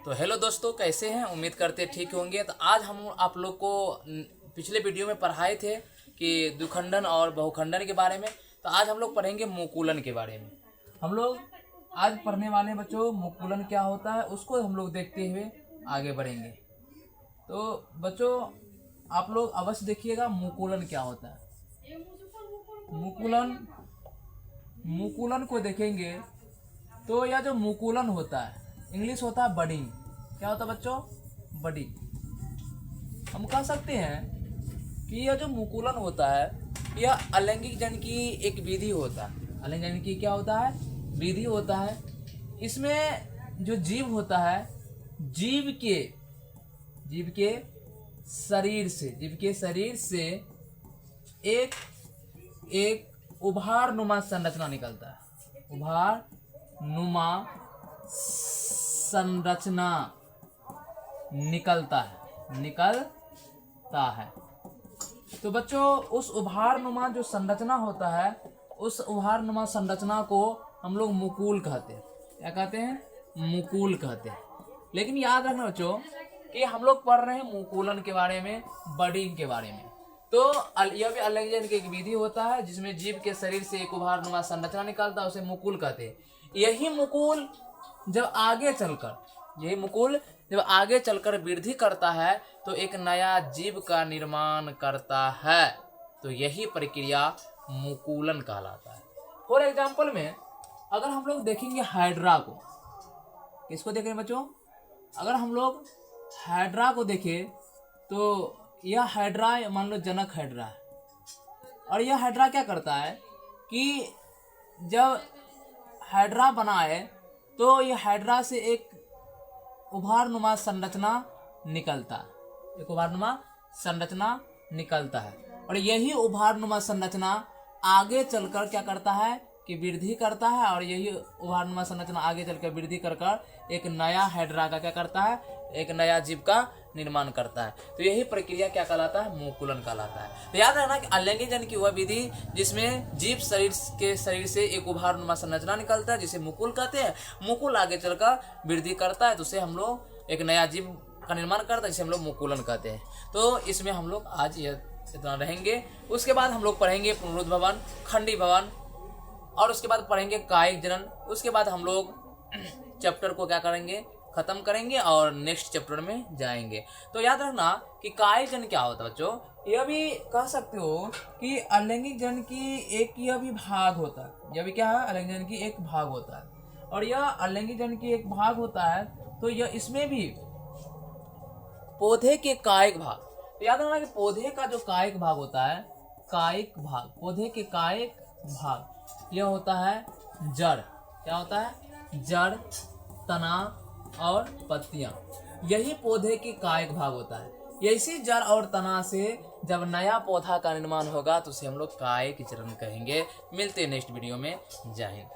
तो हेलो दोस्तों, कैसे हैं? उम्मीद करते ठीक होंगे। तो आज हम आप लोग को पिछले वीडियो में पढ़ाए थे कि द्विखंडन और बहुखंडन के बारे में। तो आज हम लोग पढ़ेंगे मुकुलन के बारे में। हम लोग आज पढ़ने वाले हैं बच्चों, मुकुलन क्या होता है उसको हम लोग देखते हुए आगे बढ़ेंगे। तो बच्चों आप लोग अवश्य देखिएगा मुकुलन क्या होता है। मुकुलन को देखेंगे तो यह जो मुकुलन होता है इंग्लिश होता है बडिंग। क्या होता है बच्चों? बडिंग। हम कह सकते हैं कि यह जो मुकुलन होता है यह अलैंगिक जन की एक विधि होता है। अलैंगिक जन की क्या होता है? विधि होता है। इसमें जो जीव होता है जीव के शरीर से एक उभार नुमा संरचना निकलता है। उभार नुमा संरचना निकलता है। तो बच्चों उस उभार नुमा जो संरचना होता है उस उभार नुमा संरचना को हम लोग मुकुल कहते हैं। क्या कहते हैं? मुकुल कहते हैं। लेकिन याद रखना बच्चों कि हम लोग पढ़ रहे हैं मुकुलन के बारे में, बडिंग के बारे में। तो यह भी अलैंगिक जन की एक विधि होता है जिसमें जीव के शरीर से एक उभार नुमा संरचना निकलता है, उसे मुकुल कहते हैं। यही मुकुल जब आगे चलकर वृद्धि करता है तो एक नया जीव का निर्माण करता है। तो यही प्रक्रिया मुकुलन कहलाता है। फॉर एग्जाम्पल में अगर हम लोग देखेंगे हाइड्रा को, किसको देखेंगे बच्चों? अगर हम लोग हाइड्रा को देखें तो यह हाइड्रा मान लो जनक हाइड्रा है। और यह हाइड्रा क्या करता है कि जब हाइड्रा बनाए तो यह हाइड्रा से एक उभार नुमा संरचना निकलता है। और यही उभार नुमा संरचना आगे चलकर क्या करता है कि वृद्धि करता है। और यही उभार नुमा संरचना आगे चलकर वृद्धि कर एक नया हाइड्रा का क्या करता है? एक नया जीव का निर्माण करता है। तो यही प्रक्रिया क्या कहलाता है? मुकुलन कहलाता है। तो याद रखना कि अलैंगिक जन की वह विधि जिसमें जीव शरीर से एक उभार नुमा संरचना निकलता है जिसे मुकुल कहते हैं। मुकुल आगे चलकर वृद्धि करता है तो उसे हम लोग एक नया जीव का निर्माण करता है जिसे हम लोग मुकुलन कहते हैं। तो इसमें हम लोग आज इतना रहेंगे। उसके बाद हम लोग पढ़ेंगे पुनरुत्थ भवन, खंडी भवन, और उसके बाद पढ़ेंगे कायिक जनन। उसके बाद हम लोग चैप्टर को क्या करेंगे? खत्म करेंगे और नेक्स्ट चैप्टर में जाएंगे। तो याद रखना कि कायिक जन क्या होता है बच्चों? यह भी कह सकते हो कि अलैंगिक जन की एक यह भी भाग होता है। यह भी क्या है? अलैंगिक जन की एक भाग होता है। और यह अलैंगिक जन की एक भाग होता है तो यह इसमें भी पौधे के कायिक भाग। तो याद रखना कि पौधे का जो कायिक भाग होता है, पौधे के कायिक भाग यह होता है जड़। क्या होता है? जड़, तना और पत्तियां। यही पौधे के कायिक भाग होता है। इसी जड़ और तना से जब नया पौधा का निर्माण होगा तो उसे हम लोग कायिक चरण कहेंगे। मिलते हैं नेक्स्ट वीडियो में। जय हिंद।